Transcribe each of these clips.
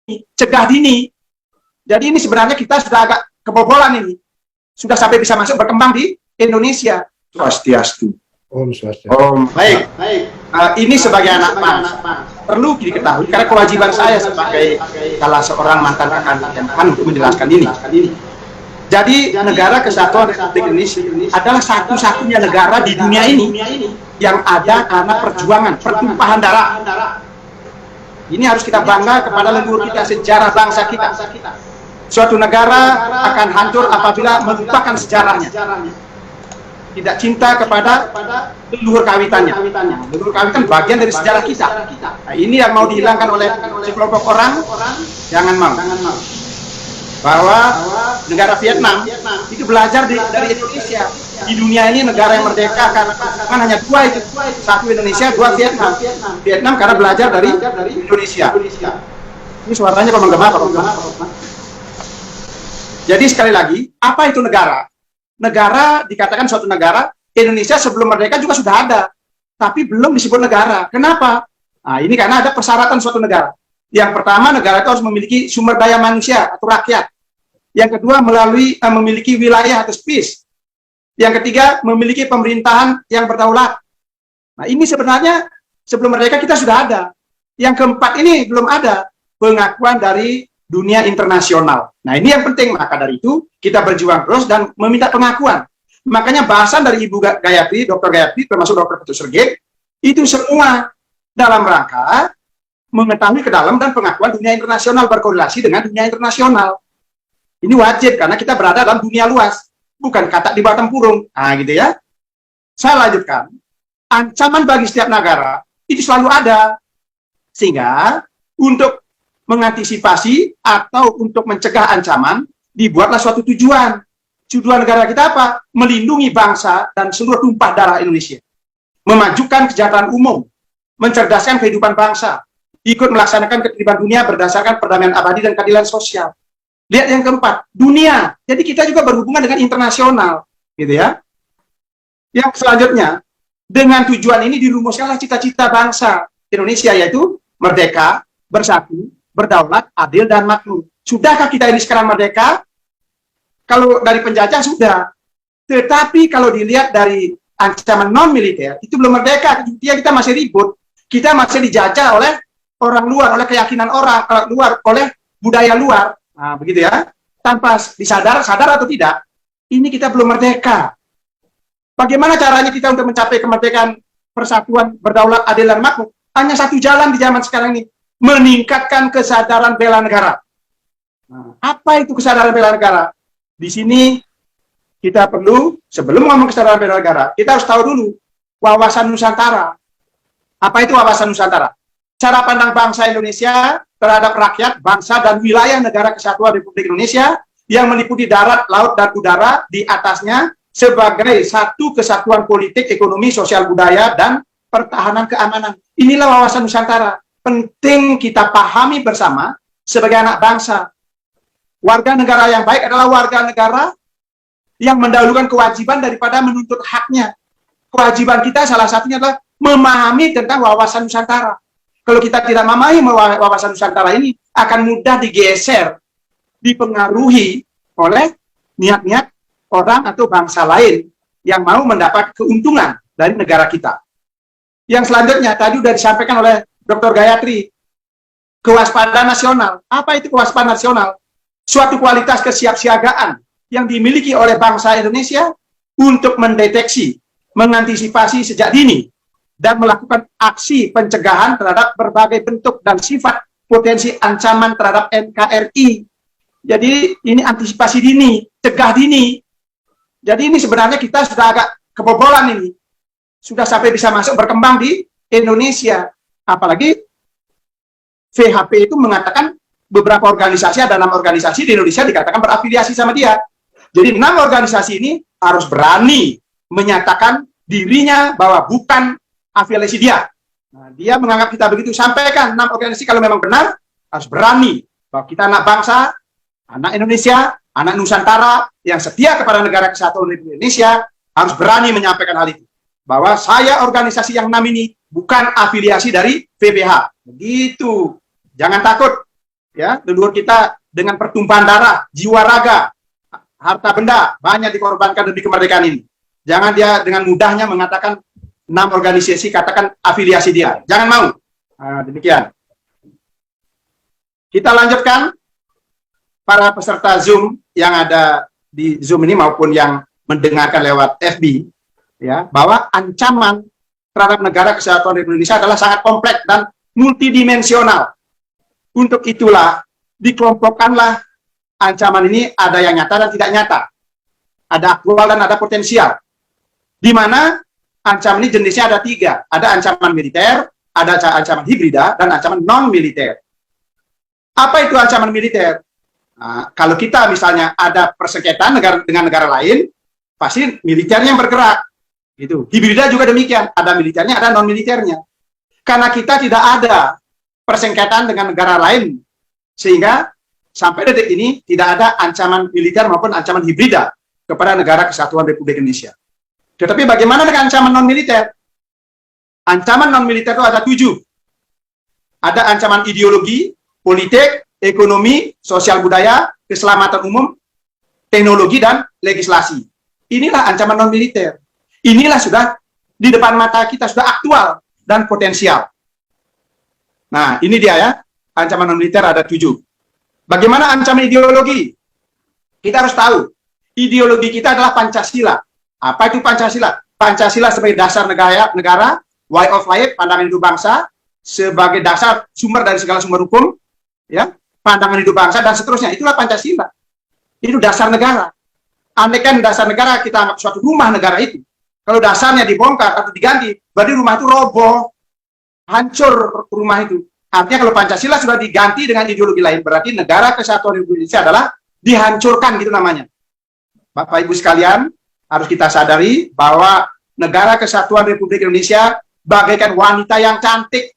cegah dini. Jadi ini sebenarnya kita sudah agak kebobolan ini. Sudah sampai bisa masuk berkembang di Indonesia. Swastiastu. Om Swastiastu. Om. Baik. Ini sebagai anak bangsa perlu diketahui karena kewajiban saya sebagai salah seorang mantan rekan untuk menjelaskan ini. Jadi negara kesatuan Republik Indonesia adalah satu-satunya negara di dunia ini yang ada karena perjuangan, pertumpahan darah. Ini harus kita bangga kepada leluhur kita, sejarah bangsa kita. Suatu negara akan hancur apabila melupakan sejarahnya. Tidak cinta kepada leluhur kawitannya. Leluhur kawitan bagian dari sejarah kita. Nah, ini yang mau dihilangkan oleh sekelompok orang. Jangan mau. Bahwa negara Vietnam itu belajar dari Indonesia. Di dunia ini negara yang merdeka karena kan hanya dua itu. Satu Indonesia, dua Vietnam. Vietnam karena belajar dari Indonesia. Ini suaranya kok menggema, Pak. Jadi sekali lagi, apa itu negara? Negara dikatakan suatu negara, Indonesia sebelum merdeka juga sudah ada, tapi belum disebut negara. Kenapa? Nah, ini karena ada persyaratan suatu negara. Yang pertama, negara itu harus memiliki sumber daya manusia atau rakyat. Yang kedua, memiliki wilayah atau space. Yang ketiga, memiliki pemerintahan yang berdaulat. Nah, ini sebenarnya sebelum merdeka kita sudah ada. Yang keempat ini belum ada, pengakuan dari dunia internasional. Nah, ini yang penting. Maka dari itu, kita berjuang terus dan meminta pengakuan. Makanya bahasan dari Ibu Gayatri, Dr. Gayatri, termasuk Dr. Putu Sergei, itu semua dalam rangka mengetahui ke dalam dan pengakuan dunia internasional, berkorelasi dengan dunia internasional. Ini wajib, karena kita berada dalam dunia luas. Bukan kata di bawah tempurung. Nah, gitu ya. Saya lanjutkan. Ancaman bagi setiap negara, itu selalu ada. Sehingga, untuk mengantisipasi atau untuk mencegah ancaman, dibuatlah suatu tujuan. Tujuan negara kita apa? Melindungi bangsa dan seluruh tumpah darah Indonesia. Memajukan kesejahteraan umum, mencerdaskan kehidupan bangsa, ikut melaksanakan ketertiban dunia berdasarkan perdamaian abadi dan keadilan sosial. Lihat yang keempat, dunia. Jadi kita juga berhubungan dengan internasional, gitu ya. Yang selanjutnya, dengan tujuan ini dirumuskanlah cita-cita bangsa Indonesia, yaitu merdeka, bersatu, berdaulat, adil, dan makmur. Sudahkah kita ini sekarang merdeka? Kalau dari penjajah sudah. Tetapi kalau dilihat dari ancaman non-militer, itu belum merdeka. Kita masih ribut. Kita masih dijajah oleh orang luar, oleh keyakinan orang luar, oleh budaya luar. Nah, begitu ya. Tanpa sadar atau tidak, ini kita belum merdeka. Bagaimana caranya kita untuk mencapai kemerdekaan, persatuan, berdaulat, adil, dan makmur? Hanya satu jalan di zaman sekarang ini, meningkatkan kesadaran bela negara. Nah, apa itu kesadaran bela negara? Di sini kita perlu, sebelum ngomong kesadaran bela negara, kita harus tahu dulu wawasan Nusantara. Apa itu wawasan Nusantara? Cara pandang bangsa Indonesia terhadap rakyat, bangsa, dan wilayah negara kesatuan Republik Indonesia yang meliputi darat, laut, dan udara di atasnya sebagai satu kesatuan politik, ekonomi, sosial, budaya, dan pertahanan keamanan. Inilah wawasan Nusantara. Penting kita pahami bersama sebagai anak bangsa. Warga negara yang baik adalah warga negara yang mendahulukan kewajiban daripada menuntut haknya. Kewajiban kita salah satunya adalah memahami tentang wawasan Nusantara. Kalau kita tidak memahami wawasan Nusantara ini, akan mudah digeser, dipengaruhi oleh niat-niat orang atau bangsa lain yang mau mendapat keuntungan dari negara kita. Yang selanjutnya, tadi sudah disampaikan oleh Dr. Gayatri, kewaspadaan nasional. Apa itu kewaspadaan nasional? Suatu kualitas kesiapsiagaan yang dimiliki oleh bangsa Indonesia untuk mendeteksi, mengantisipasi sejak dini, dan melakukan aksi pencegahan terhadap berbagai bentuk dan sifat potensi ancaman terhadap NKRI. Jadi ini antisipasi dini, cegah dini. Jadi ini sebenarnya kita sudah agak kebobolan ini. Sudah sampai bisa masuk berkembang di Indonesia. Apalagi VHP itu mengatakan beberapa organisasi, ada 6 organisasi di Indonesia dikatakan berafiliasi sama dia. Jadi 6 organisasi ini harus berani menyatakan dirinya bahwa bukan afiliasi dia. Nah, dia menganggap kita begitu. Sampaikan 6 organisasi kalau memang benar, harus berani bahwa kita anak bangsa, anak Indonesia, anak Nusantara yang setia kepada negara kesatuan Republik Indonesia, harus berani menyampaikan hal itu. Bahwa saya organisasi yang 6 ini bukan afiliasi dari VPH. Begitu. Jangan takut. Ya, leluhur kita dengan pertumpahan darah, jiwa raga, harta benda banyak dikorbankan demi kemerdekaan ini. Jangan dia dengan mudahnya mengatakan 6 organisasi, katakan afiliasi dia. Jangan mau. Nah, demikian. Kita lanjutkan para peserta Zoom yang ada di Zoom ini maupun yang mendengarkan lewat FB, ya, bahwa ancaman terhadap negara kesatuan Republik Indonesia adalah sangat kompleks dan multidimensional. Untuk itulah dikelompokkanlah ancaman ini, ada yang nyata dan tidak nyata, ada aktual dan ada potensial. Di mana ancaman ini jenisnya ada 3, ada ancaman militer, ada ancaman hibrida, dan ancaman non-militer. Apa itu ancaman militer? Nah, kalau kita misalnya ada persengketaan dengan negara lain, pasti militernya yang bergerak. Gitu. Hibrida juga demikian, ada militernya, ada non-militernya. Karena kita tidak ada persengketaan dengan negara lain, sehingga sampai detik ini tidak ada ancaman militer maupun ancaman hibrida kepada negara kesatuan Republik Indonesia. Tetapi bagaimana dengan ancaman non-militer? Ancaman non-militer itu ada 7. Ada ancaman ideologi, politik, ekonomi, sosial budaya, keselamatan umum, teknologi, dan legislasi. Inilah ancaman non-militer. Inilah sudah di depan mata kita, sudah aktual dan potensial. Nah, ini dia ya, ancaman non-militer ada 7. Bagaimana ancaman ideologi? Kita harus tahu, ideologi kita adalah Pancasila. Apa itu Pancasila? Pancasila sebagai dasar negara, way of life, pandangan hidup bangsa, sebagai dasar sumber dari segala sumber hukum, ya, pandangan hidup bangsa, dan seterusnya. Itulah Pancasila. Itu dasar negara. Andaikan dasar negara kita anggap suatu rumah negara itu, kalau dasarnya dibongkar atau diganti, berarti rumah itu roboh, hancur rumah itu. Artinya kalau Pancasila sudah diganti dengan ideologi lain, berarti negara kesatuan Republik Indonesia adalah dihancurkan, gitu namanya. Bapak Ibu sekalian, harus kita sadari bahwa negara kesatuan Republik Indonesia bagaikan wanita yang cantik,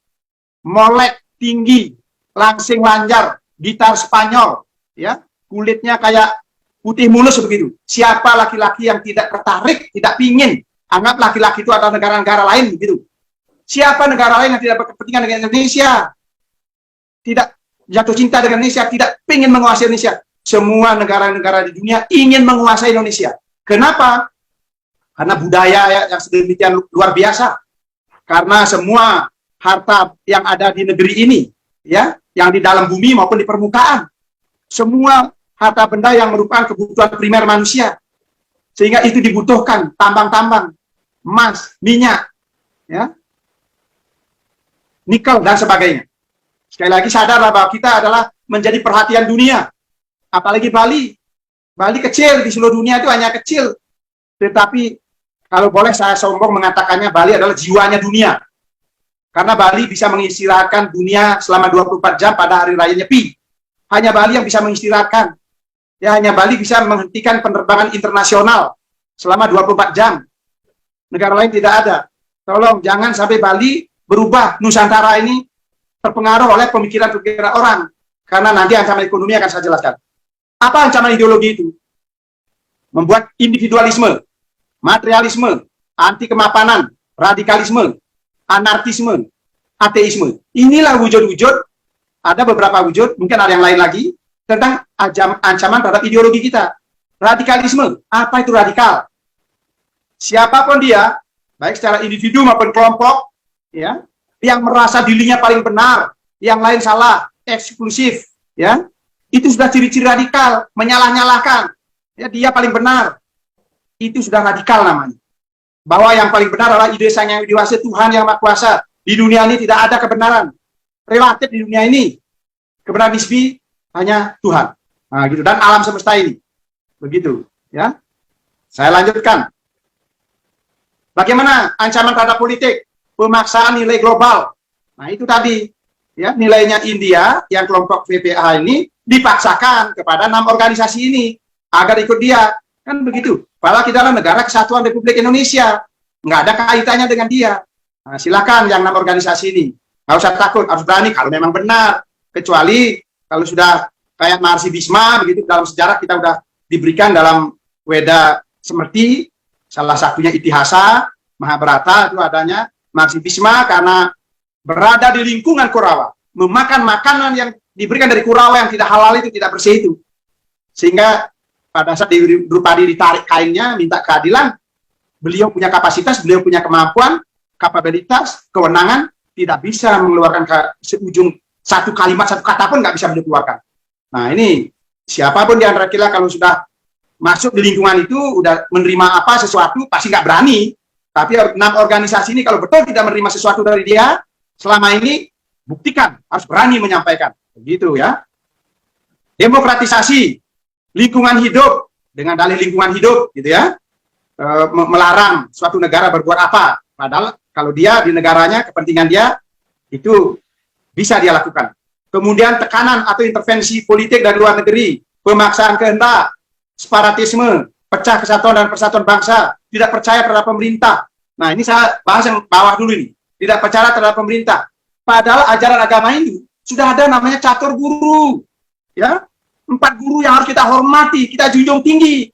molek, tinggi, langsing lanjar, gitar Spanyol, ya, kulitnya kayak putih mulus begitu. Siapa laki-laki yang tidak tertarik, tidak pingin, anggap laki-laki itu adalah negara-negara lain begitu. Siapa negara lain yang tidak berkepentingan dengan Indonesia, tidak jatuh cinta dengan Indonesia, tidak pingin menguasai Indonesia? Semua negara-negara di dunia ingin menguasai Indonesia. Kenapa? Karena budaya yang sedemikian luar biasa. Karena semua harta yang ada di negeri ini, ya, yang di dalam bumi maupun di permukaan, semua harta benda yang merupakan kebutuhan primer manusia, sehingga itu dibutuhkan tambang-tambang, emas, minyak, ya, nikel, dan sebagainya. Sekali lagi sadarlah bahwa kita adalah menjadi perhatian dunia, apalagi Bali. Bali kecil, di seluruh dunia itu hanya kecil, tetapi kalau boleh saya sombong mengatakannya, Bali adalah jiwanya dunia. Karena Bali bisa mengistirahatkan dunia selama 24 jam pada hari raya Nyepi. Hanya Bali yang bisa mengistirahatkan. Ya, hanya Bali bisa menghentikan penerbangan internasional selama 24 jam. Negara lain tidak ada. Tolong jangan sampai Bali berubah, Nusantara ini terpengaruh oleh pemikiran-pemikiran orang. Karena nanti ancaman ekonomi akan saya jelaskan. Apa ancaman ideologi itu? Membuat individualisme, materialisme, anti kemapanan, radikalisme, anarkisme, ateisme. Inilah wujud-wujud, ada beberapa wujud, mungkin ada yang lain lagi, tentang ancaman terhadap ideologi kita. Radikalisme, apa itu radikal? Siapapun dia, baik secara individu maupun kelompok, ya, yang merasa dirinya paling benar, yang lain salah, eksklusif, ya, itu sudah ciri-ciri radikal, menyalah-nyalahkan, ya, dia paling benar, itu sudah radikal namanya. Bahwa yang paling benar adalah ide Sang Yang Widi Wasil, Tuhan Yang Maha Kuasa. Di dunia ini tidak ada kebenaran relatif di dunia ini. Kebenaran nisbi hanya Tuhan. Nah, gitu, dan alam semesta ini. Begitu, ya. Saya lanjutkan. Bagaimana ancaman terhadap politik? Pemaksaan nilai global. Nah, itu tadi, ya, nilainya India yang kelompok VPA ini dipaksakan kepada 6 organisasi ini agar ikut dia. Kan begitu. Padahal kita adalah negara kesatuan Republik Indonesia. Nggak ada kaitannya dengan dia. Nah, silakan yang 6 organisasi ini. Nggak usah takut, harus berani kalau memang benar. Kecuali kalau sudah kayak Maharishi Bhisma, begitu, dalam sejarah kita sudah diberikan dalam Weda Semerti, salah satunya Itihasa, Mahabharata, itu adanya Maharishi Bhisma karena berada di lingkungan Korawa, memakan makanan yang diberikan dari Kurawa yang tidak halal itu, tidak bersih itu. Sehingga pada saat Drupadi ditarik kainnya, minta keadilan, beliau punya kapasitas, beliau punya kemampuan, kapabilitas, kewenangan, tidak bisa mengeluarkan seujung satu kalimat, satu kata pun nggak bisa beliau keluarkan. Nah ini, siapapun di antara kita kalau sudah masuk di lingkungan itu, udah menerima apa sesuatu, pasti nggak berani. Tapi 6 organisasi ini kalau betul tidak menerima sesuatu dari dia, selama ini, buktikan, harus berani menyampaikan. Begitu ya. Demokratisasi lingkungan hidup dengan dalih lingkungan hidup gitu ya, melarang suatu negara berbuat apa, padahal kalau dia di negaranya kepentingan dia itu bisa dia lakukan. Kemudian tekanan atau intervensi politik dari luar negeri, pemaksaan kehendak, separatisme, pecah kesatuan dan persatuan bangsa, tidak percaya terhadap pemerintah. Nah ini saya bahas yang bawah dulu ini, tidak percaya terhadap pemerintah. Padahal ajaran agama ini sudah ada namanya catur guru, ya. 4 guru yang harus kita hormati, kita junjung tinggi.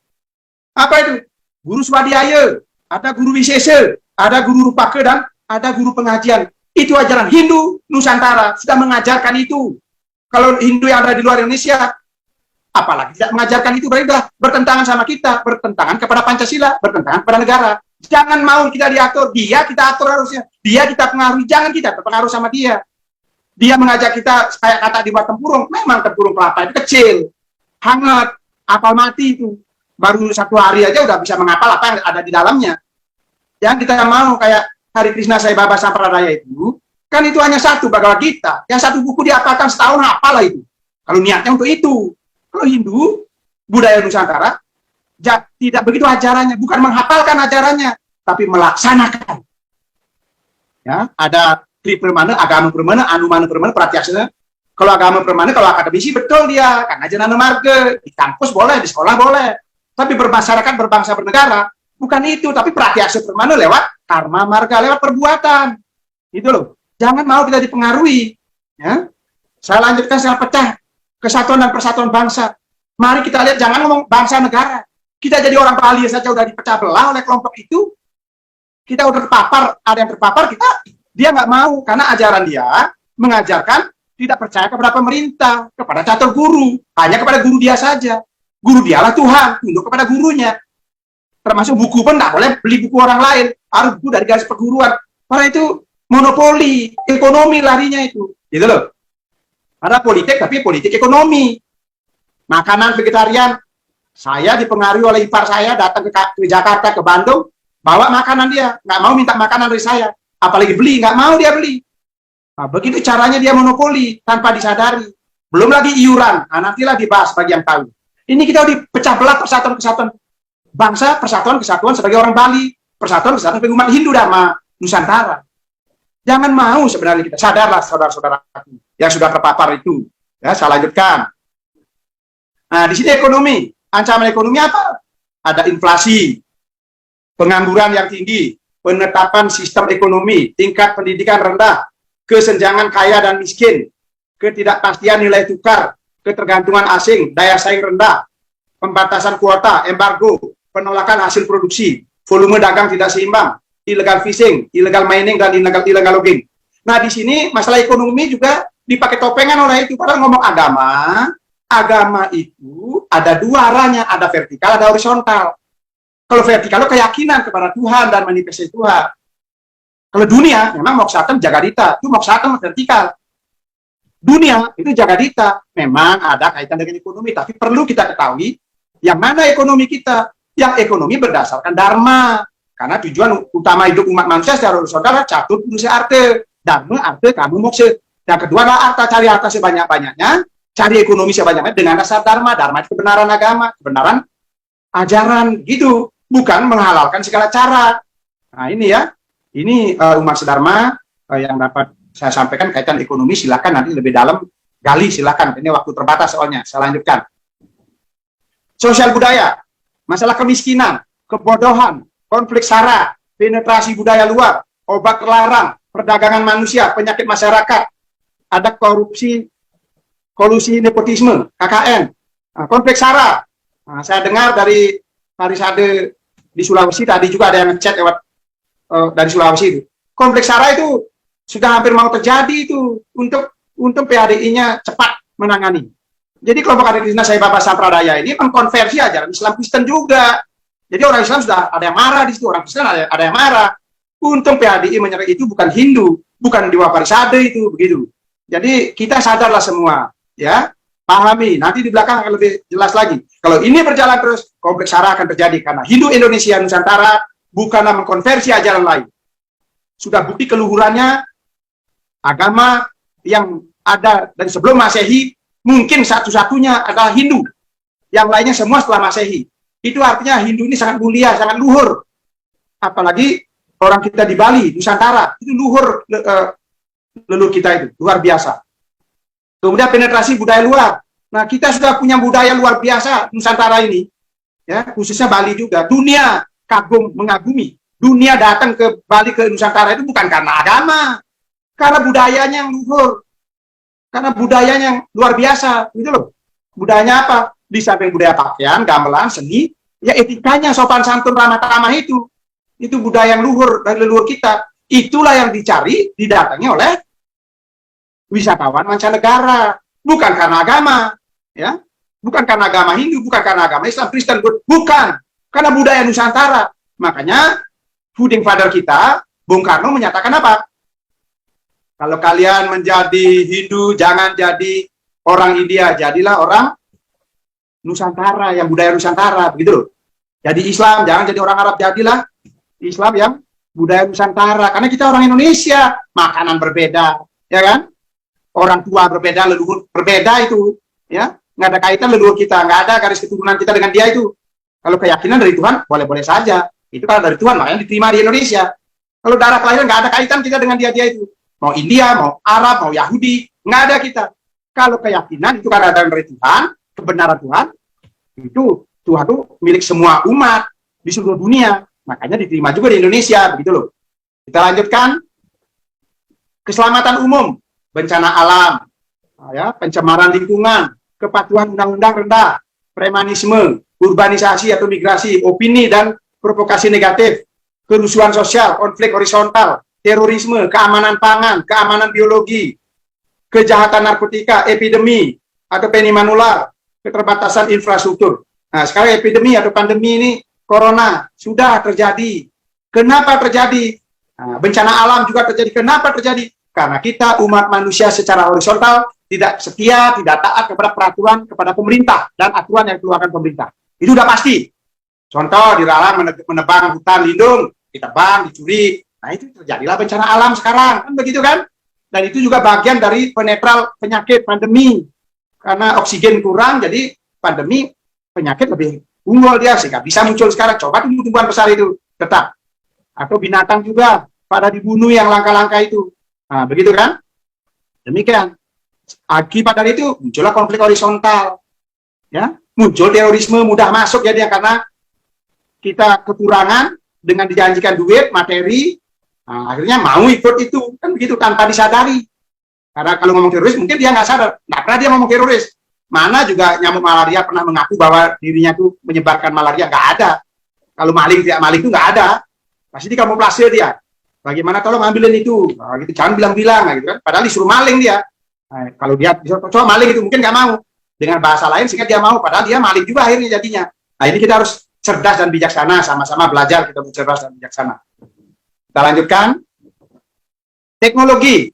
Apa itu? Guru swadhyaya, ada guru wisesa, ada guru rupake, dan ada guru pengajian. Itu ajaran Hindu Nusantara, sudah mengajarkan itu. Kalau Hindu yang ada di luar Indonesia, apalagi tidak mengajarkan itu, berarti sudah bertentangan sama kita, bertentangan kepada Pancasila, bertentangan kepada negara. Jangan mau kita diatur, dia kita atur harusnya. Dia kita pengaruhi, jangan kita terpengaruh sama dia. Dia mengajak kita, kayak kata dibuat tempurung, memang tempurung kelapa itu kecil, hangat, apal mati itu. Baru 1 hari aja udah bisa menghafal apa yang ada di dalamnya. Yang kita mau kayak Hari Krishna Sai Baba Sampradaya itu, kan itu hanya 1 Bhagavad Gita. Yang 1 buku dihafalkan setahun, hafal lah itu. Kalau niatnya untuk itu. Kalau Hindu, budaya Nusantara, tidak begitu ajarannya. Bukan menghafalkan ajarannya, tapi melaksanakan. Ya, ada Tri Permana, agama Permana, Anumana Permana, Pratyasana. Kalau agama Permana, kalau akademisi betul dia, kan aja nana marga, di kampus boleh, di sekolah boleh. Tapi bermasyarakat, berbangsa, bernegara, bukan itu. Tapi Pratyasana Permana lewat karma marga, lewat perbuatan. Itu loh. Jangan mau kita dipengaruhi. Ya. Saya lanjutkan, saya pecah kesatuan dan persatuan bangsa. Mari kita lihat, jangan ngomong bangsa negara. Kita jadi orang Bali saja udah dipecah belah oleh kelompok itu. Kita udah terpapar, ada yang terpapar, dia nggak mau, karena ajaran dia mengajarkan tidak percaya kepada pemerintah, kepada catur guru, hanya kepada guru dia saja. Guru dialah Tuhan, tunduk kepada gurunya. Termasuk buku pun nggak boleh beli buku orang lain, harus buku dari garis perguruan. Karena itu monopoli, ekonomi larinya itu. Gitu loh. Ada politik, tapi politik ekonomi. Makanan vegetarian, saya dipengaruhi oleh ipar saya, datang ke Jakarta, ke Bandung, bawa makanan dia, nggak mau minta makanan dari saya. Apalagi beli, nggak mau dia beli. Nah, begitu caranya dia monopoli, tanpa disadari. Belum lagi iuran, nah, nantilah dibahas bagi yang tahu. Ini kita dipecah belah persatuan-kesatuan bangsa, persatuan-kesatuan sebagai orang Bali, persatuan-kesatuan sebagai umat Hindu Dhamma Nusantara. Jangan mau sebenarnya kita, sadarlah saudara-saudara yang sudah terpapar itu. Ya, saya lanjutkan. Nah, di sini ekonomi. Ancaman ekonomi apa? Ada inflasi, pengangguran yang tinggi, penetapan sistem ekonomi, tingkat pendidikan rendah, kesenjangan kaya dan miskin, ketidakpastian nilai tukar, ketergantungan asing, daya saing rendah, pembatasan kuota, embargo, penolakan hasil produksi, volume dagang tidak seimbang, illegal fishing, illegal mining, dan illegal logging. Nah, di sini masalah ekonomi juga dipakai topengan oleh itu. Padahal ngomong agama itu ada 2 arahnya, ada vertikal, ada horizontal. Kalau vertikal itu keyakinan kepada Tuhan dan manifestasi Tuhan. Kalau dunia, memang moksatam jagadita, itu moksatam vertikal. Dunia itu jagadita, memang ada kaitan dengan ekonomi, tapi perlu kita ketahui yang mana ekonomi kita, yang ekonomi berdasarkan dharma. Karena tujuan utama hidup umat manusia secara horizontal catur purusa arte, dharma, arte, kamu moksa. Yang kedua adalah harta, cari harta sebanyak-banyaknya, cari ekonomi sebanyak-banyaknya dengan dasar dharma. Dharma itu kebenaran agama, kebenaran ajaran, gitu. Bukan menghalalkan segala cara. Nah ini ya, ini umat sedharma yang dapat saya sampaikan kaitan ekonomi. Silakan nanti lebih dalam gali, silakan. Ini waktu terbatas soalnya. Saya lanjutkan. Sosial budaya, masalah kemiskinan, kebodohan, konflik SARA, penetrasi budaya luar, obat terlarang, perdagangan manusia, penyakit masyarakat, ada korupsi, kolusi nepotisme, KKN, konflik SARA. Nah, saya dengar dari Parisade di Sulawesi, tadi juga ada yang ngechat lewat dari Sulawesi itu. Konflik SARA itu sudah hampir mau terjadi itu untuk PADI-nya cepat menangani. Jadi kelompok Adi Krishna Sai Baba Sampradaya ini mengkonversi ajaran Islam Kristen juga. Jadi orang Islam sudah ada yang marah di situ, orang Kristen ada yang marah. Untung PHDI menyerang itu bukan Hindu, bukan Dewa Parisade itu, begitu. Jadi kita sadarlah semua, ya, pahami. Nanti di belakang akan lebih jelas lagi. Kalau ini berjalan terus, konflik SARA akan terjadi karena Hindu Indonesia Nusantara bukanlah mengkonversi ajaran lain. Sudah bukti keluhurannya agama yang ada dari sebelum Masehi, mungkin satu-satunya adalah Hindu. Yang lainnya semua setelah Masehi. Itu artinya Hindu ini sangat mulia, sangat luhur. Apalagi orang kita di Bali, Nusantara, itu luhur leluhur kita itu, luar biasa. Kemudian penetrasi budaya luar. Nah, kita sudah punya budaya luar biasa Nusantara ini. Ya, khususnya Bali juga. Dunia kagum, mengagumi. Dunia datang ke Bali, ke Nusantara itu bukan karena agama. Karena budayanya yang luhur. Karena budayanya yang luar biasa, gitu loh. Budayanya apa? Di samping budaya pakaian, gamelan, seni, ya etikanya, sopan santun, ramah tamah itu budaya yang luhur dari leluhur kita. Itulah yang dicari, didatangi oleh wisatawan mancanegara, bukan karena agama, ya, bukan karena agama Hindu, bukan karena agama Islam, Kristen, bukan, karena budaya Nusantara. Makanya founding father kita, Bung Karno menyatakan apa? Kalau kalian menjadi Hindu, jangan jadi orang India, jadilah orang Nusantara, yang budaya Nusantara, begitu loh. Jadi Islam, jangan jadi orang Arab, jadilah Islam yang budaya Nusantara. Karena kita orang Indonesia, makanan berbeda, ya kan? Orang tua berbeda, leluhur berbeda itu, ya. Nggak ada kaitan leluhur kita, nggak ada garis keturunan kita dengan dia itu. Kalau keyakinan dari Tuhan, boleh-boleh saja. Itu kalau dari Tuhan, makanya diterima di Indonesia. Kalau darah kelahiran, nggak ada kaitan kita dengan dia itu. Mau India, mau Arab, mau Yahudi, nggak ada kita. Kalau keyakinan itu kan ada dari Tuhan, kebenaran Tuhan, itu Tuhan itu milik semua umat di seluruh dunia. Makanya diterima juga di Indonesia, begitu loh. Kita lanjutkan. Keselamatan umum, bencana alam, ya, pencemaran lingkungan, kepatuhan undang-undang rendah, premanisme, urbanisasi atau migrasi, opini dan provokasi negatif, kerusuhan sosial, konflik horizontal, terorisme, keamanan pangan, keamanan biologi, kejahatan narkotika, epidemi atau penyebaran ular, keterbatasan infrastruktur. Nah, sekarang epidemi atau pandemi ini, corona, sudah terjadi. Kenapa terjadi? Nah, bencana alam juga terjadi. Kenapa terjadi? Karena kita umat manusia secara horizontal tidak setia, tidak taat kepada peraturan, kepada pemerintah, dan aturan yang dikeluarkan pemerintah. Itu udah pasti. Contoh, dilarang menebang hutan lindung, ditebang, dicuri. Nah, itu terjadilah bencana alam sekarang. Kan begitu kan? Dan itu juga bagian dari penetral penyakit pandemi. Karena oksigen kurang, jadi pandemi penyakit lebih unggul dia, sehingga bisa muncul sekarang. Coba tumbuhan besar itu tetap. Atau binatang juga pada dibunuh yang langka-langka itu. Nah, begitu kan? Demikian. Akibat dari itu muncullah konflik horizontal. Ya, muncul terorisme, mudah masuk ya dia, karena kita kekurangan dengan dijanjikan duit, materi, nah, akhirnya mau ikut itu, kan begitu, tanpa disadari. Karena kalau ngomong teroris, mungkin dia nggak sadar, nggak pernah dia ngomong teroris. Mana juga nyamuk malaria pernah mengaku bahwa dirinya itu menyebarkan malaria, nggak ada. Kalau maling, tidak maling itu nggak ada. Pasti di kamuflase dia. Bagaimana tolong ambilin itu, nah, gitu. Jangan bilang-bilang, nah, gitu kan. Padahal disuruh maling dia. Nah, kalau dia coba maling itu mungkin nggak mau. Dengan bahasa lain sehingga dia mau, padahal dia maling juga akhirnya jadinya. Nah, ini kita harus cerdas dan bijaksana, sama-sama belajar kita cerdas dan bijaksana. Kita lanjutkan. Teknologi.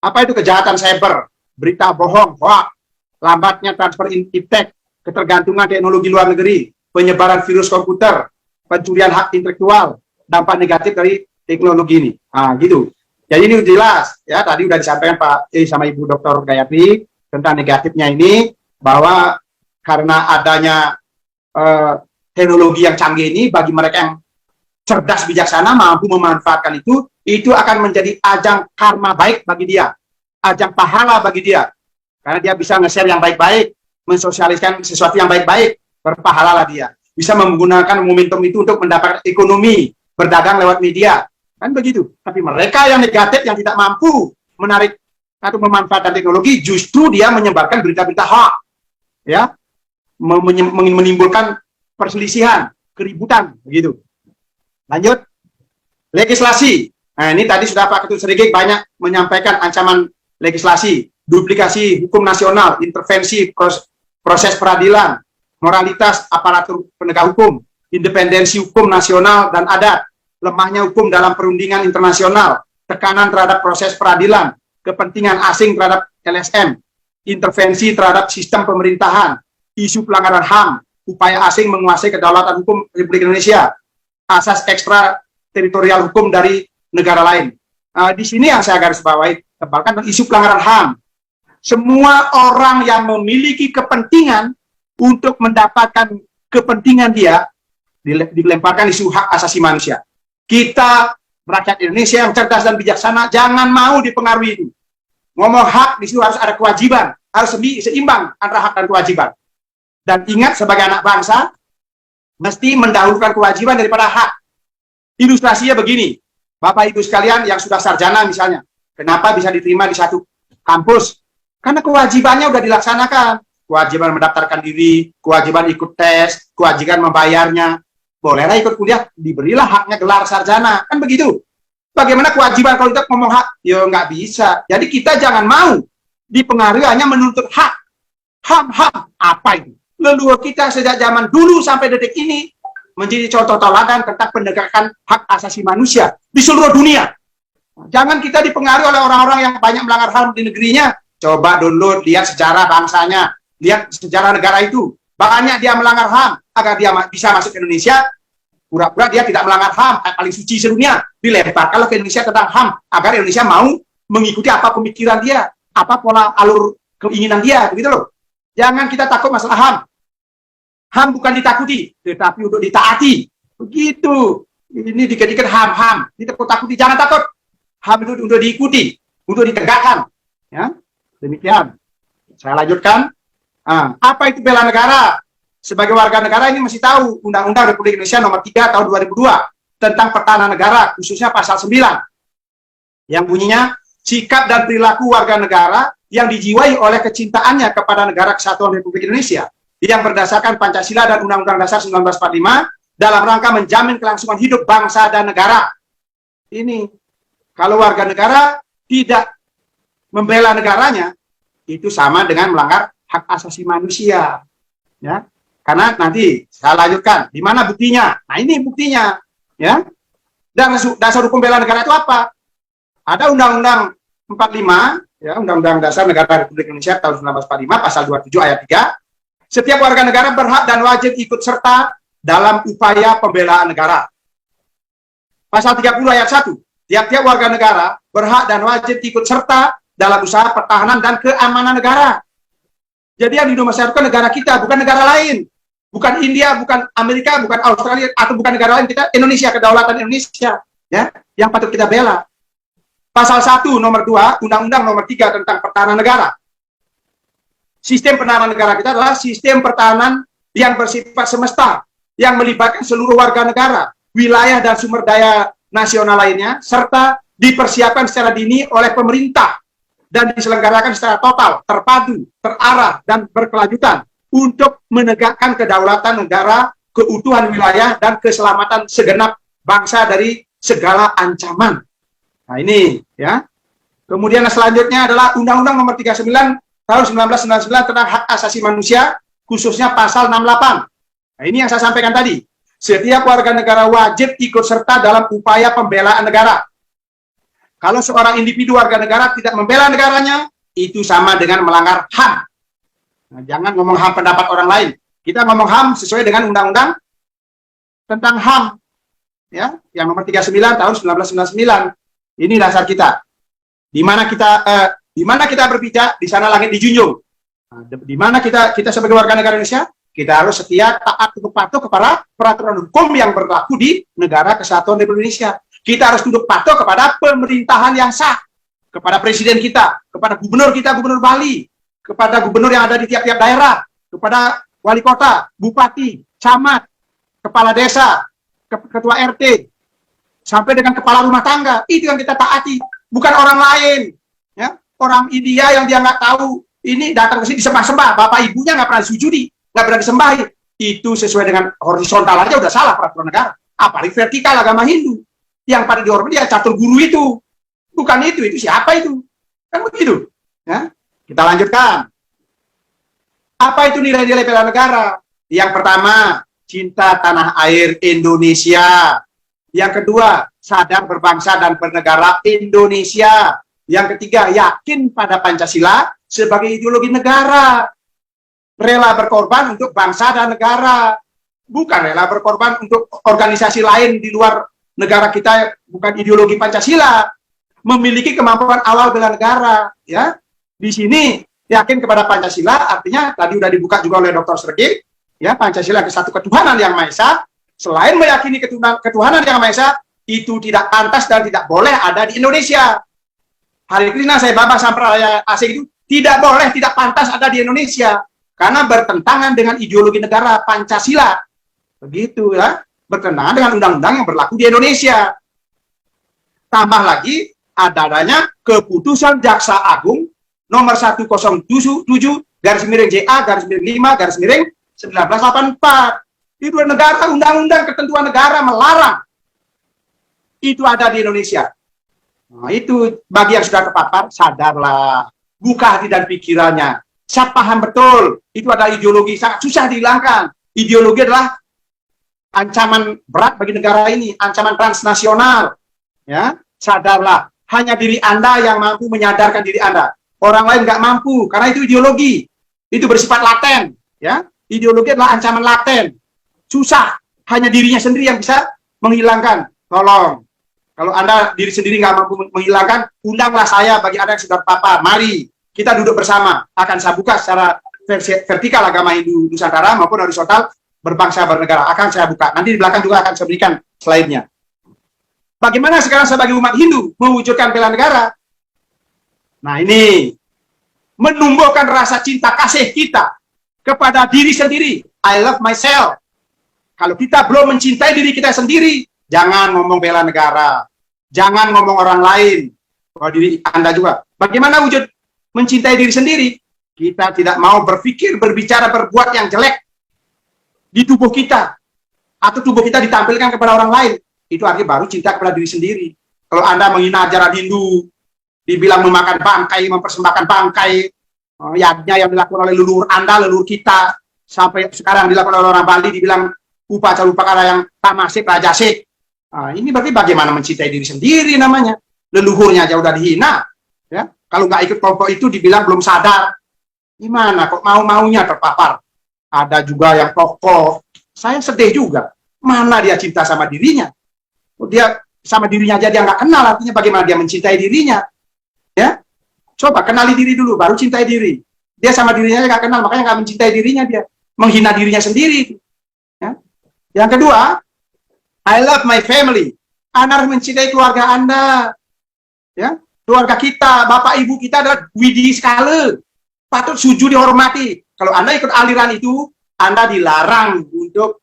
Apa itu kejahatan cyber? Berita bohong, hoax, lambatnya transfer iptek, ketergantungan teknologi luar negeri, penyebaran virus komputer, pencurian hak intelektual, dampak negatif dari teknologi ini. Nah, gitu. Jadi ini jelas, ya, tadi udah disampaikan Pak sama Ibu Dr. Gayatri tentang negatifnya ini, bahwa karena adanya teknologi yang canggih ini, bagi mereka yang cerdas bijaksana mampu memanfaatkan itu akan menjadi ajang karma baik bagi dia, ajang pahala bagi dia, karena dia bisa nge-share yang baik-baik, mensosialiskan sesuatu yang baik-baik, berpahalalah dia, bisa menggunakan momentum itu untuk mendapatkan ekonomi, berdagang lewat media, kan begitu. Tapi mereka yang negatif, yang tidak mampu menarik atau memanfaatkan teknologi, justru dia menyebarkan berita-berita hoax, ya, menimbulkan perselisihan, keributan, begitu. Lanjut, legislasi. Nah, ini tadi sudah Pak Ketut Serigik banyak menyampaikan ancaman legislasi, duplikasi hukum nasional, intervensi proses peradilan, moralitas aparatur penegak hukum, independensi hukum nasional dan adat, lemahnya hukum dalam perundingan internasional, tekanan terhadap proses peradilan, kepentingan asing terhadap LSM, intervensi terhadap sistem pemerintahan, isu pelanggaran HAM, upaya asing menguasai kedaulatan hukum Republik Indonesia, asas ekstra teritorial hukum dari negara lain. Di sini yang saya garis bawahi tebalkan isu pelanggaran HAM. Semua orang yang memiliki kepentingan untuk mendapatkan kepentingan dia dilemparkan isu hak asasi manusia. Kita rakyat Indonesia yang cerdas dan bijaksana jangan mau dipengaruhi itu. Ngomong hak di situ harus ada kewajiban, harus seimbang antara hak dan kewajiban. Dan ingat sebagai anak bangsa mesti mendahulukan kewajiban daripada hak. Ilustrasinya begini, Bapak Ibu sekalian yang sudah sarjana misalnya, kenapa bisa diterima di satu kampus? Karena kewajibannya sudah dilaksanakan. Kewajiban mendaftarkan diri, kewajiban ikut tes, kewajiban membayarnya. Bolehlah ikut kuliah, diberilah haknya gelar sarjana. Kan begitu. Bagaimana kewajiban kalau kita ngomong hak? Ya nggak bisa. Jadi kita jangan mau dipengaruhi hanya menuntut hak. Ham, apa itu? Leluhur kita sejak zaman dulu sampai detik ini menjadi contoh teladan tentang penegakan hak asasi manusia di seluruh dunia. Jangan kita dipengaruhi oleh orang-orang yang banyak melanggar HAM di negerinya. Coba download, lihat sejarah bangsanya, lihat sejarah negara itu. Banyak dia melanggar HAM agar dia bisa masuk ke Indonesia. Pura-pura dia tidak melanggar HAM, paling suci sedunia. Dilempar kalau ke Indonesia tentang HAM agar Indonesia mau mengikuti apa pemikiran dia, apa pola alur keinginan dia, begitu loh. Jangan kita takut masalah HAM. HAM bukan ditakuti, tetapi untuk ditaati. Begitu. Ini dikit-dikit HAM. Ditakut-takuti, jangan takut. HAM itu untuk diikuti, untuk ditegakkan. Ya, demikian. Saya lanjutkan. Apa itu bela negara? Sebagai warga negara ini mesti tahu Undang-Undang Republik Indonesia Nomor 3 Tahun 2002 tentang Pertahanan Negara, khususnya pasal 9. Yang bunyinya, sikap dan perilaku warga negara yang dijiwai oleh kecintaannya kepada negara kesatuan Republik Indonesia yang berdasarkan Pancasila dan Undang-Undang Dasar 1945 dalam rangka menjamin kelangsungan hidup bangsa dan negara. Ini, kalau warga negara tidak membela negaranya, itu sama dengan melanggar hak asasi manusia. Ya, karena nanti saya lanjutkan, di mana buktinya? Nah ini buktinya. Ya, dan dasar hukum bela negara itu apa? Ada Undang-Undang 45, ya, Undang-Undang Dasar Negara Republik Indonesia tahun 1945, pasal 27 ayat 3. Setiap warga negara berhak dan wajib ikut serta dalam upaya pembelaan negara. Pasal 30 ayat 1. Tiap-tiap warga negara berhak dan wajib ikut serta dalam usaha pertahanan dan keamanan negara. Jadi yang dinomorsikan negara kita, bukan negara lain. Bukan India, bukan Amerika, bukan Australia, atau bukan negara lain. Kita Indonesia, kedaulatan Indonesia. Ya, yang patut kita bela. Pasal 1 nomor 2, Undang-Undang nomor 3 tentang pertahanan negara. Sistem pertahanan negara kita adalah sistem pertahanan yang bersifat semesta, yang melibatkan seluruh warga negara, wilayah dan sumber daya nasional lainnya, serta dipersiapkan secara dini oleh pemerintah dan diselenggarakan secara total, terpadu, terarah, dan berkelanjutan untuk menegakkan kedaulatan negara, keutuhan wilayah, dan keselamatan segenap bangsa dari segala ancaman. Nah ini, ya. Kemudian selanjutnya adalah Undang-Undang Nomor 39 Tahun 1999 tentang hak asasi manusia, khususnya pasal 68. Nah ini yang saya sampaikan tadi. Setiap warga negara wajib ikut serta dalam upaya pembelaan negara. Kalau seorang individu warga negara tidak membela negaranya, itu sama dengan melanggar HAM. Nah, jangan ngomong HAM pendapat orang lain. Kita ngomong HAM sesuai dengan undang-undang tentang HAM. Ya, yang nomor 39 tahun 1999. Ini dasar kita. Di mana kita berpijak, di sana langit dijunjung. Nah, di mana kita sebagai warga negara Indonesia, kita harus setia, taat, tunduk patuh kepada peraturan hukum yang berlaku di negara kesatuan Republik Indonesia. Kita harus tunduk patuh kepada pemerintahan yang sah, kepada presiden kita, kepada gubernur kita, gubernur Bali, kepada gubernur yang ada di tiap-tiap daerah, kepada wali kota, bupati, camat, kepala desa, ketua RT, sampai dengan kepala rumah tangga. Itu yang kita taati, bukan orang lain. Ya, orang India yang dia nggak tahu ini datang ke sini disembah-sembah, bapak ibunya nggak pernah disujudi, nggak pernah disembahi. Itu sesuai dengan horizontal aja udah salah peraturan negara. Apalagi vertikal agama Hindu yang pada dihormati ya catur guru itu, bukan itu siapa itu? Kan begitu. Ya. Kita lanjutkan. Apa itu nilai-nilai bela negara? Yang pertama, cinta tanah air Indonesia. Yang kedua, sadar berbangsa dan bernegara Indonesia. Yang ketiga, yakin pada Pancasila sebagai ideologi negara. Rela berkorban untuk bangsa dan negara. Bukan rela berkorban untuk organisasi lain di luar negara kita, bukan ideologi Pancasila. Memiliki kemampuan awal bela negara. Ya, di sini yakin kepada Pancasila, artinya tadi sudah dibuka juga oleh Dr. Sergei, ya, Pancasila kesatu ketuhanan yang Maha Esa. Selain meyakini ketuhanan yang Maha Esa, itu tidak pantas dan tidak boleh ada di Indonesia. Hari Krishna Sai Baba Sampradaya asing itu tidak boleh, tidak pantas ada di Indonesia karena bertentangan dengan ideologi negara Pancasila. Begitu ya, bertentangan dengan undang-undang yang berlaku di Indonesia. Tambah lagi adanya keputusan Jaksa Agung nomor 107 garis miring JA garis miring 5 garis miring 1984. Itu negara, undang-undang ketentuan negara melarang itu ada di Indonesia. Nah, itu bagi yang sudah terpapar, sadarlah, buka hati dan pikirannya. Saya paham betul, itu adalah ideologi sangat susah dihilangkan. Ideologi adalah ancaman berat bagi negara ini, ancaman transnasional. Ya, sadarlah, hanya diri Anda yang mampu menyadarkan diri Anda. Orang lain nggak mampu, karena itu ideologi. Itu bersifat laten. Ya, ideologi adalah ancaman laten. Susah, hanya dirinya sendiri yang bisa menghilangkan. Tolong, kalau Anda diri sendiri nggak mampu menghilangkan, undanglah saya bagi Anda yang sudah terpapar. Mari, kita duduk bersama. Akan saya buka secara vertikal agama Hindu Nusantara maupun horizontal berbangsa bernegara. Akan saya buka. Nanti di belakang juga akan saya berikan slide-nya. Bagaimana sekarang sebagai umat Hindu mewujudkan bela negara? Nah ini, menumbuhkan rasa cinta kasih kita kepada diri sendiri. I love myself. Kalau kita belum mencintai diri kita sendiri, jangan ngomong bela negara. Jangan ngomong orang lain. Kalau diri Anda juga. Bagaimana wujud mencintai diri sendiri? Kita tidak mau berpikir, berbicara, berbuat yang jelek di tubuh kita. Atau tubuh kita ditampilkan kepada orang lain. Itu artinya baru cinta kepada diri sendiri. Kalau Anda menghina ajaran Hindu, dibilang memakan bangkai, mempersembahkan bangkai, yadnya yang dilakukan oleh leluhur Anda, leluhur kita, sampai sekarang dilakukan oleh orang Bali, dibilang upacara-upacara yang tamasik, rajasik. Nah, ini berarti bagaimana mencintai diri sendiri namanya. Leluhurnya aja udah dihina. Ya? Kalau nggak ikut kelompok itu dibilang belum sadar. Gimana kok mau-maunya terpapar? Ada juga yang tokoh. Saya sedih juga. Mana dia cinta sama dirinya? Dia sama dirinya aja dia nggak kenal, artinya bagaimana dia mencintai dirinya? Ya, coba kenali diri dulu, baru cintai diri. Dia sama dirinya aja nggak kenal, makanya nggak mencintai dirinya, dia menghina dirinya sendiri. Ya. Yang kedua, I love my family. Anda harus mencintai keluarga Anda. Ya, keluarga kita, bapak ibu kita adalah widi sekali, patut sujud dihormati. Kalau Anda ikut aliran itu, Anda dilarang untuk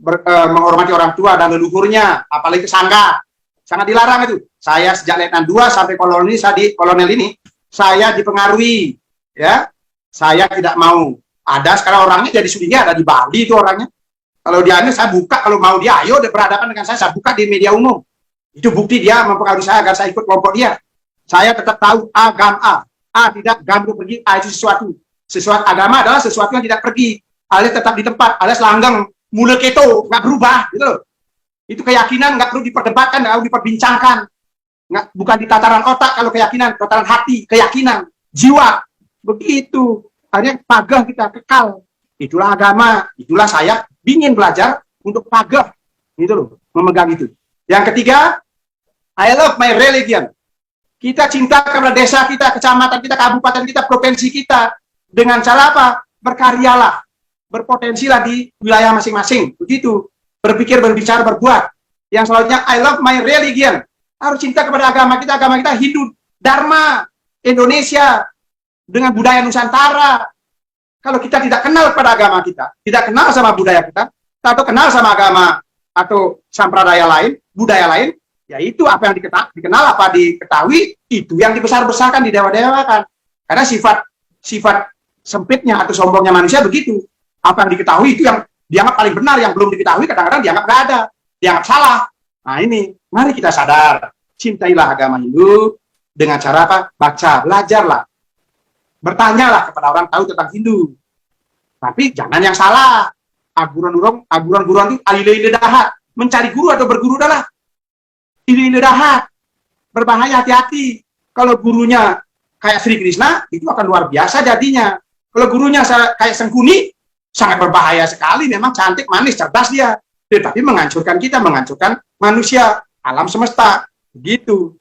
menghormati orang tua dan leluhurnya, apalagi sangga. Sangat dilarang itu. Saya sejak letnan 2 sampai kolonel ini, saya dipengaruhi. Ya, saya tidak mau. Ada sekarang orangnya jadi sudinya ada di Bali itu orangnya. Kalau dia saya buka, kalau mau dia, ayo berhadapan dengan saya buka di media umum. Itu bukti dia mempengaruhi saya agar saya ikut kelompok dia. Saya tetap tahu agama A tidak ganggu pergi, A itu sesuatu. Sesuatu agama adalah sesuatu yang tidak pergi, alias tetap di tempat, alias langgeng, mulai keto, nggak berubah, gitu loh. Itu keyakinan nggak perlu diperdebatkan, nggak perlu diperbincangkan. Nggak, bukan di tataran otak kalau keyakinan, tataran hati, keyakinan, jiwa. Begitu. Akhirnya pagah kita kekal. Itulah agama, itulah saya ingin belajar untuk pagah. Gitu loh, memegang itu. Yang ketiga, I love my religion. Kita cinta kepada desa kita, kecamatan kita, kabupaten kita, provinsi kita. Dengan cara apa? Berkaryalah. Berpotensilah di wilayah masing-masing. Begitu. Berpikir, berbicara, berbuat. Yang selanjutnya, I love my religion. Harus cinta kepada agama kita Hindu, Dharma, Indonesia, dengan budaya Nusantara. Kalau kita tidak kenal pada agama kita, tidak kenal sama budaya kita, atau kenal sama agama atau sampradaya lain, budaya lain, ya itu apa yang dikenal, apa diketahui, itu yang dibesar-besarkan, didewa-dewakan. Karena sifat sempitnya atau sombongnya manusia begitu. Apa yang diketahui itu yang dianggap paling benar, yang belum diketahui kadang-kadang dianggap nggak ada, dianggap salah. Nah ini, mari kita sadar, cintailah agama Hindu, Dengan cara apa? Baca, belajarlah. Bertanyalah kepada orang tahu tentang Hindu. Tapi jangan yang salah. Aguran-guruan itu alile dahat. Mencari guru atau berguru adalah alile dahat. Berbahaya, hati-hati. Kalau gurunya kayak Sri Krishna, itu akan luar biasa jadinya. Kalau gurunya kayak Sengkuni, sangat berbahaya sekali. Memang cantik, manis, cerdas dia. Tetapi menghancurkan kita, menghancurkan manusia, alam semesta. Begitu.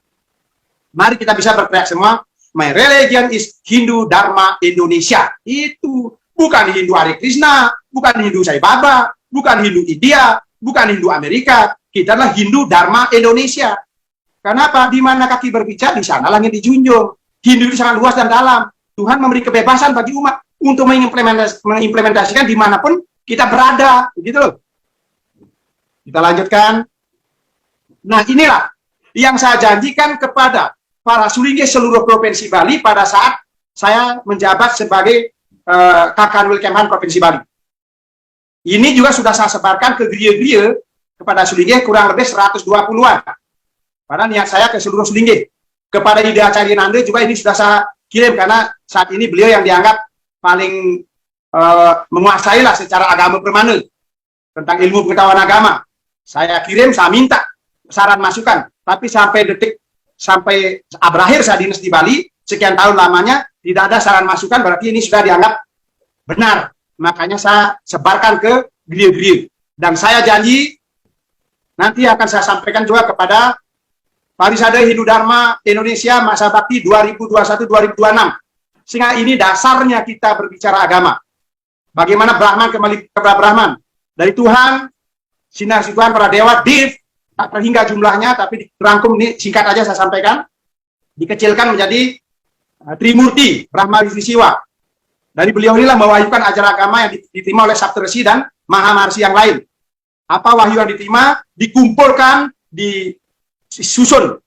Mari kita bisa berteriak semua, my religion is Hindu Dharma Indonesia. Itu bukan Hindu Hare Krishna, bukan Hindu Sai Baba, bukan Hindu India, bukan Hindu Amerika. Kita adalah Hindu Dharma Indonesia. Kenapa? Di mana kaki berbicara, di sana langit dijunjung. Hindu itu sangat luas dan dalam. Tuhan memberi kebebasan bagi umat untuk mengimplementasikan dimanapun kita berada. Begitu loh. Kita lanjutkan. Nah, inilah yang saya janjikan kepada para sulingge seluruh Provinsi Bali pada saat saya menjabat sebagai Kakan Wilkemhan Provinsi Bali. Ini juga sudah saya sebarkan ke geria-geria kepada sulingge kurang lebih 120-an. Karena niat saya ke seluruh sulingge. Kepada Ida Carinanda juga ini sudah saya kirim karena saat ini beliau yang dianggap paling menguasai lah secara agama permana tentang ilmu pengetahuan agama. Saya kirim, saya minta saran masukan. Tapi sampai berakhir saya dinas di Bali, sekian tahun lamanya, tidak ada saran masukan, berarti ini sudah dianggap benar. Makanya saya sebarkan ke geria-geria. Dan saya janji, nanti akan saya sampaikan juga kepada Parisada Hindu Dharma Indonesia Masa Bakti 2021-2026. Sehingga ini dasarnya kita berbicara agama. Bagaimana Brahman kembali kepada Brahman. Dari Tuhan, sinar Tuhan para dewa, div, tak terhingga jumlahnya, tapi dirangkum ini singkat aja saya sampaikan. Dikecilkan menjadi Trimurti, Brahma Wisnu Siwa. Dari beliau inilah mewahyukan ajaran agama yang diterima oleh Saptarsi dan Maha Maharsi yang lain. Apa wahyu yang diterima? Dikumpulkan, disusun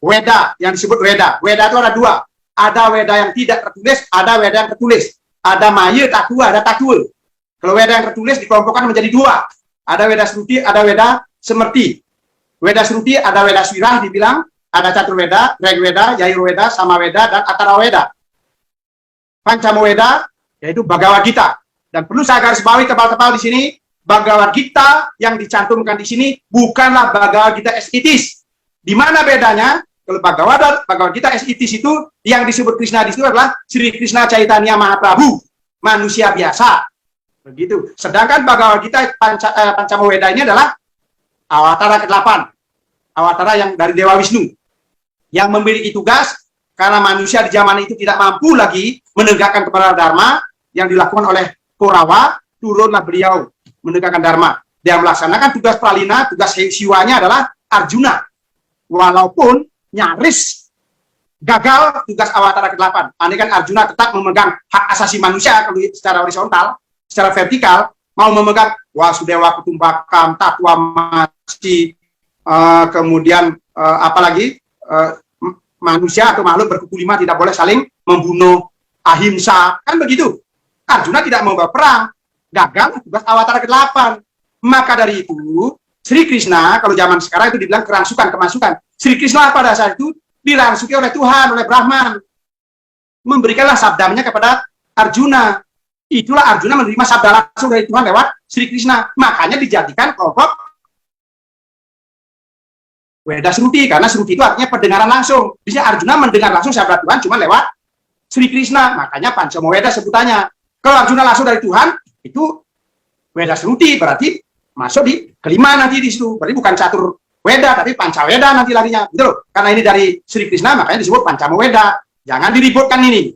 Weda yang disebut Weda. Weda itu ada dua. Ada Weda yang tidak tertulis, ada Weda yang tertulis. Ada Maya, Tatua, ada Tatua. Kalau Weda yang tertulis dikelompokkan menjadi dua. Ada Weda Sruti, ada Weda Semerti. Weda Sruti ada Weda Swirah dibilang, ada Caturweda, Rigweda, Yajurweda, Samaweda, dan Atharwaveda. Pancamaweda yaitu Bhagavad Gita. Dan perlu saya garis bawahi tebal-tebal di sini, Bhagavad Gita yang dicantumkan di sini bukanlah Bhagavad Gita as it is. Di mana bedanya? Kalau Bhagavad Gita as it is itu yang disebut Krishna di situ adalah Sri Krishna Chaitanya Mahaprabhu, manusia biasa. Begitu. Sedangkan Bhagavad Gita Pancamaweda ini adalah Awatara ke-8. Awatara yang dari Dewa Wisnu. Yang memiliki tugas karena manusia di zaman itu tidak mampu lagi menegakkan kebenaran Dharma yang dilakukan oleh Korawa, turunlah beliau menegakkan Dharma. Dia melaksanakan tugas Pralina, tugas siwanya adalah Arjuna. Walaupun nyaris gagal tugas Awatara ke-8. Andai kan Arjuna tetap memegang hak asasi manusia kalau secara horizontal, secara vertikal, mau memegang Wasudewa Kutumbakam, Tatwa Masi, kemudian apalagi manusia atau makhluk berkuku 5 tidak boleh saling membunuh, ahimsa, kan begitu. Arjuna tidak mau berperang, gagal tugas Awatara ke-8. Maka dari itu, Sri Krishna, kalau zaman sekarang itu dibilang kerangsukan, kemasukan. Sri Krishna pada saat itu dirangsuki oleh Tuhan, oleh Brahman. Memberikanlah sabdanya kepada Arjuna. Itulah Arjuna menerima sabda langsung dari Tuhan lewat Sri Krishna. Makanya dijadikan kelompok Weda Sruti, karena Sruti itu artinya pendengaran langsung. Bisa Arjuna mendengar langsung sabda Tuhan cuma lewat Sri Krishna. Makanya Pancamaweda sebutannya. Kalau Arjuna langsung dari Tuhan, itu Weda Sruti, berarti masuk di kelima nanti di situ. Berarti bukan Catur Weda, tapi Pancaweda nanti larinya. Gitu loh. Karena ini dari Sri Krishna, makanya disebut Pancamaweda. Jangan diributkan ini.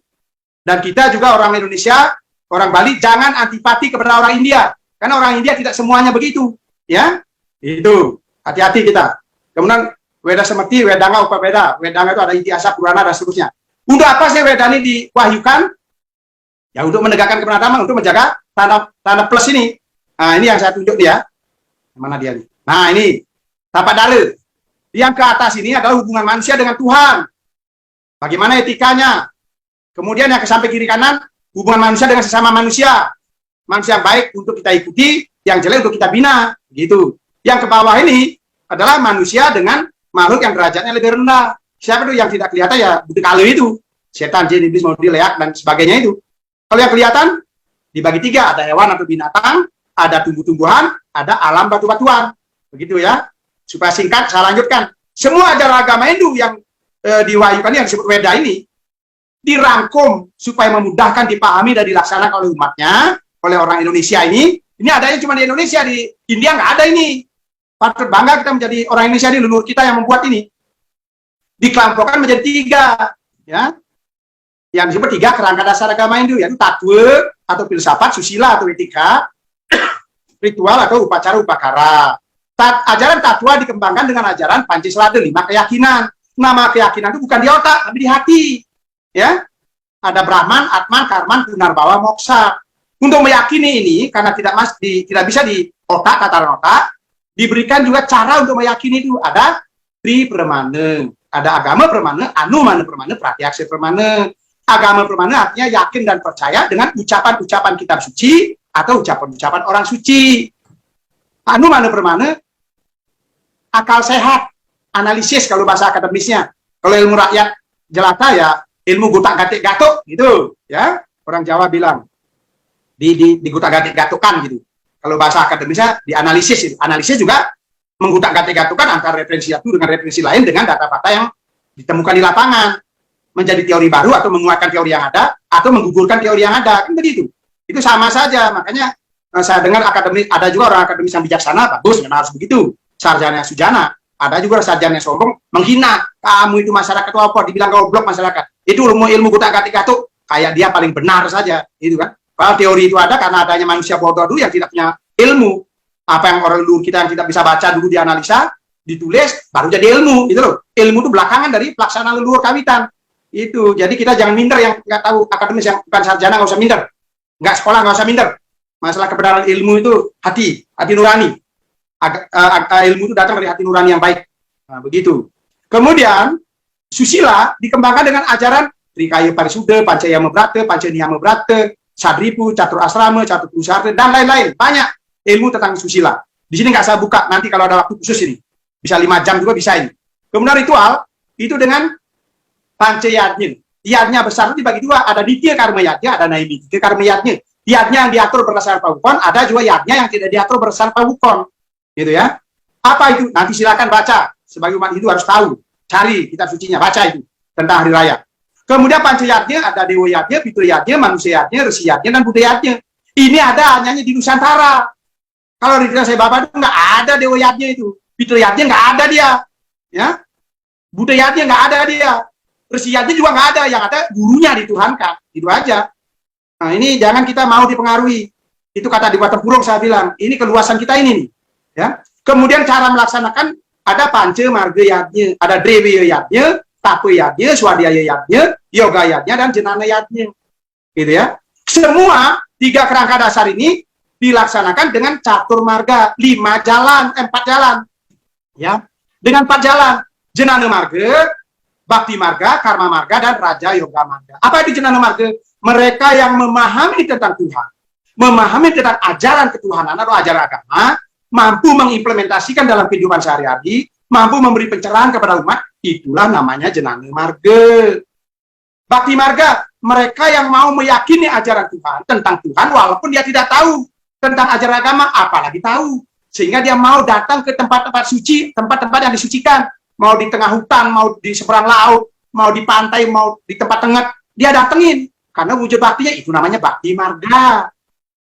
Dan kita juga orang Indonesia, orang Bali, jangan antipati kepada orang India. Karena orang India tidak semuanya begitu. Ya, itu. Hati-hati kita. Kemudian Weda Semerti, Wedanga, Upabeda. Wedanga itu ada Itiasa, Purana, dan seterusnya. Untuk apa sih Weda ini diwahyukan? Ya untuk menegakkan kebenaran agama, untuk menjaga tanda plus ini. Nah ini yang saya tunjuk dia. Mana dia nih? Nah ini, tapak dalil. Yang ke atas ini adalah hubungan manusia dengan Tuhan. Bagaimana etikanya? Kemudian yang ke samping kiri kanan, hubungan manusia dengan sesama manusia. Manusia baik untuk kita ikuti, yang jelek untuk kita bina. Gitu. Yang ke bawah ini adalah manusia dengan makhluk yang derajatnya lebih rendah. Siapa itu yang tidak kelihatan? Ya budi kalau itu setan, jin, iblis, mau dileak dan sebagainya itu. Kalau yang kelihatan dibagi tiga, ada hewan atau binatang, ada tumbuh-tumbuhan, ada alam batu-batuan. Begitu ya. Supaya singkat, saya lanjutkan. Semua ajaran agama Hindu yang diwahyukan yang disebut Weda ini dirangkum supaya memudahkan dipahami dan dilaksanakan oleh umatnya, oleh orang Indonesia ini. Ini adanya cuma di Indonesia, di India nggak ada ini. Patut bangga kita menjadi orang Indonesia ini, leluhur kita yang membuat ini. Dikelompokkan menjadi tiga, ya. Yang disebut tiga kerangka dasar agama Hindu, yaitu tatwa atau filsafat, susila atau etika, ritual atau upacara upakara. Ajaran tatwa dikembangkan dengan ajaran Pancasilada, 5 keyakinan. Nama keyakinan itu bukan di otak, tapi di hati. Ya, ada Brahman, Atman, Karman, Punarbawa, Moksa. Untuk meyakini ini, karena tidak bisa di otak, tataran otak, diberikan juga cara untuk meyakini itu. Ada Tri Permana, ada agama permana, Anumana permana, Pratyaksa permana. Agama permana artinya yakin dan percaya dengan ucapan-ucapan kitab suci atau ucapan-ucapan orang suci. Anumana permana, akal sehat, analisis kalau bahasa akademisnya. Kalau ilmu rakyat jelata ya ilmu gutak-gatik gatuk gitu, ya. Orang Jawa bilang di gutak-gatik gatukan gitu. Kalau bahasa akademisnya dianalisis. Analisis juga menggutak-gatik gatukan antara referensi satu dengan referensi lain dengan data-data yang ditemukan di lapangan. Menjadi teori baru atau menguatkan teori yang ada atau menggugurkan teori yang ada, kan begitu. Itu sama saja. Makanya saya dengar akademis, ada juga orang akademis yang bijaksana, bagus, memang harus begitu. Sarjana sujana. Ada juga sarjana yang sombong, menghina. Kamu itu masyarakat itu apa? Dibilang goblok masyarakat. Itu ilmu gutak-gatik gatuk. Kayak dia paling benar saja. Itu kan. Kalau teori itu ada karena adanya manusia bodoh dulu yang tidak punya ilmu. Apa yang orang dulu kita yang tidak bisa baca dulu dianalisa, ditulis, baru jadi ilmu. Gitu loh. Ilmu itu belakangan dari pelaksanaan leluhur kawitan. Itu. Jadi kita jangan minder yang nggak tahu akademis, yang bukan sarjana nggak usah minder. Nggak sekolah nggak usah minder. Masalah kebenaran ilmu itu hati nurani. Ilmu itu datang dari hati nurani yang baik. Nah, begitu. Kemudian susila dikembangkan dengan ajaran Trikaya Parisuda, Pancayama Brata, Pancaniyama Brata, Sadripu, Catur Asrama, Catur Pusarta, dan lain-lain. Banyak ilmu tentang susila. Di sini nggak saya buka, nanti kalau ada waktu khusus ini. Bisa 5 jam juga bisa ini. Kemudian ritual, itu dengan Pancayatnya. Yatnya besar itu dibagi dua, ada Ditya Karma Yatnya, ada Naimitya Karma Yatnya. Yatnya yang diatur berdasarkan pawukon, ada juga yatnya yang tidak diatur berdasarkan pawukon. Gitu ya. Apa itu? Nanti silakan baca. Sebagai umat Hindu harus tahu. Cari kitab sucinya, baca itu tentang hari raya. Kemudian Pancayatnya ada Dewa Yatnya, Pitru Yatnya, Manusia Yatnya, Resi Yatnya, dan Buddha Yatnya. Ini ada hanya di Nusantara. Kalau di saya Bapak itu nggak ada Dewa Yatnya itu. Pitru Yatnya nggak ada dia. Ya. Buddha Yatnya nggak ada dia. Resi Yatnya juga nggak ada. Yang ada gurunya dituhankan. Itu aja. Nah ini jangan kita mau dipengaruhi. Itu kata di Watapurung saya bilang. Ini keluasan kita ini nih. Ya. Kemudian cara melaksanakan ada Panca Marga Yatnya, ada Drewa Yatnya, Tapa Yatnya, Swadhyaya Yatnya, Yoga Yatnya, dan Jenana Yatnya. Gitu ya. Semua 3 kerangka dasar ini dilaksanakan dengan catur marga, 4 jalan. Ya. Dengan 4 jalan. Jenana Marga, Bakti Marga, Karma Marga, dan Raja Yoga Marga. Apa itu Jenana Marga? Mereka yang memahami tentang Tuhan, memahami tentang ajaran ketuhanan atau ajaran agama, mampu mengimplementasikan dalam kehidupan sehari-hari, mampu memberi pencerahan kepada umat, itulah namanya Jenana Marga. Bakti Marga, mereka yang mau meyakini ajaran Tuhan, tentang Tuhan, walaupun dia tidak tahu tentang ajaran agama, apalagi tahu. Sehingga dia mau datang ke tempat-tempat suci, tempat-tempat yang disucikan, mau di tengah hutan, mau di seberang laut, mau di pantai, mau di tempat tengah, dia datengin. Karena wujud baktinya itu namanya Bakti Marga.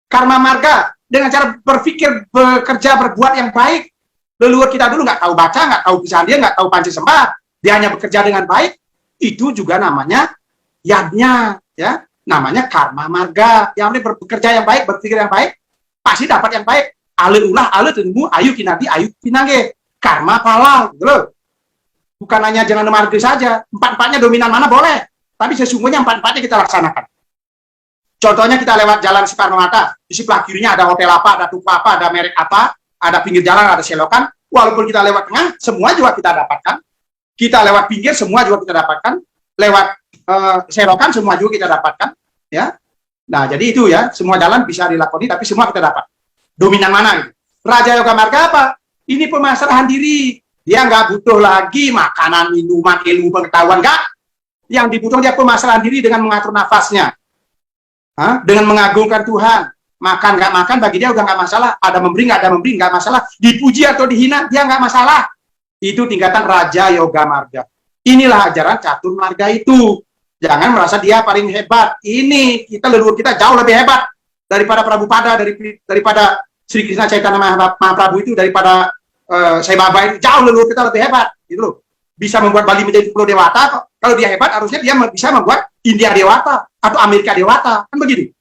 Karma Marga, dengan cara berpikir, bekerja, berbuat yang baik. Leluhur kita dulu nggak tahu baca, nggak tahu pisahan dia, nggak tahu panci sembah. Dia hanya bekerja dengan baik. Itu juga namanya yadnya, ya. Namanya Karma Marga. Yang bekerja yang baik, berpikir yang baik, pasti dapat yang baik. Ale ulah, ale tunggu, ayu kinanti, ayu pinange. Karma pala, gitu loh. Bukan hanya Jenana Marga saja. 4-4-nya dominan mana boleh. Tapi sesungguhnya 4-4-nya kita laksanakan. Contohnya kita lewat jalan Soekarno-Hatta, di sebelah kirinya ada hotel apa, ada toko apa, ada merek apa, ada pinggir jalan, ada selokan. Walaupun kita lewat tengah, semua juga kita dapatkan. Kita lewat pinggir, semua juga kita dapatkan. Lewat selokan, semua juga kita dapatkan. Ya. Nah, jadi itu ya, semua jalan bisa dilakoni, tapi semua kita dapat. Dominan mana? Gitu. Raja Yoga Marga apa? Ini pemasrahan diri. Dia nggak butuh lagi makanan, minuman, ilmu, pengetahuan, nggak. Yang dibutuhkan dia pemasaran diri dengan mengatur nafasnya, dengan mengagungkan Tuhan. Makan nggak makan bagi dia udah nggak masalah. Ada memberi nggak ada memberi nggak masalah. Dipuji atau dihina dia nggak masalah. Itu tingkatan Raja Yoga Marga. Inilah ajaran catur marga itu. Jangan merasa dia paling hebat. Ini kita leluhur kita jauh lebih hebat daripada Prabupada, daripada Sri Krishna Chaitanya Mahaprabhu itu, daripada Sai Baba itu, jauh leluhur kita lebih hebat, gitu loh. Bisa membuat Bali menjadi pulau dewata kok. Kalau dia hebat, harusnya dia bisa membuat India dewata atau Amerika dewata, kan begitu.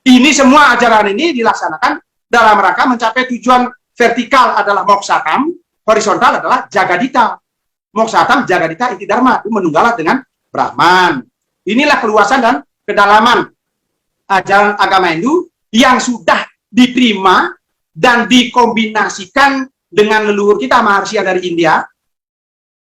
Ini semua ajaran ini dilaksanakan dalam rangka mencapai tujuan. Vertikal adalah Moksatam, horizontal adalah Jagadita. Moksatam, Jagadita, Iti Dharma, itu menunggalah dengan Brahman. Inilah keluasan dan kedalaman ajaran agama Hindu yang sudah diterima dan dikombinasikan dengan leluhur kita Maharshi dari India,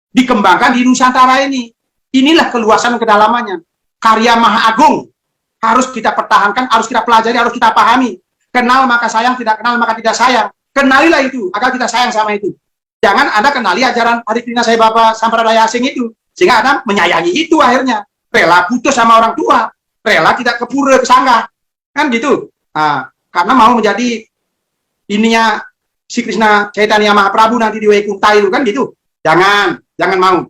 dikembangkan di Nusantara ini. Inilah keluasan kedalamannya. Karya Maha Agung harus kita pertahankan, harus kita pelajari, harus kita pahami. Kenal maka sayang, tidak kenal maka tidak sayang. Kenalilah itu, agar kita sayang sama itu. Jangan Anda kenali ajaran Hari Krishna Sai Baba Sampradaya asing itu, sehingga Anda menyayangi itu akhirnya. Rela putus sama orang tua, rela tidak ke pura, ke sanggah. Kan gitu. Nah, karena mau menjadi ininya si Krishna Chaitanya Mahaprabhu nanti di Waikunta itu, kan gitu. Jangan mau.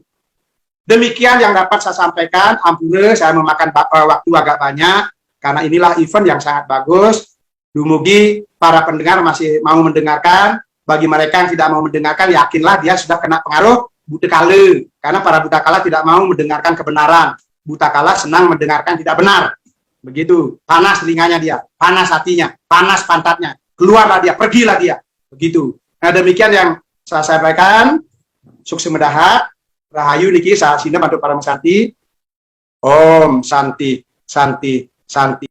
Demikian yang dapat saya sampaikan. Ampun, saya memakan waktu agak banyak, karena inilah event yang sangat bagus. Dumugi para pendengar masih mau mendengarkan. Bagi mereka yang tidak mau mendengarkan, yakinlah dia sudah kena pengaruh buta kala. Karena para buta kala tidak mau mendengarkan kebenaran. Buta kala senang mendengarkan tidak benar. Begitu. Panas telinganya dia, panas hatinya, panas pantatnya. Keluarlah dia, pergilah dia. Begitu. Nah, demikian yang saya sampaikan. Sukses mendahat. Rahayu niki sahasina bantu para mesanti. Om Santi, Santi, Santi.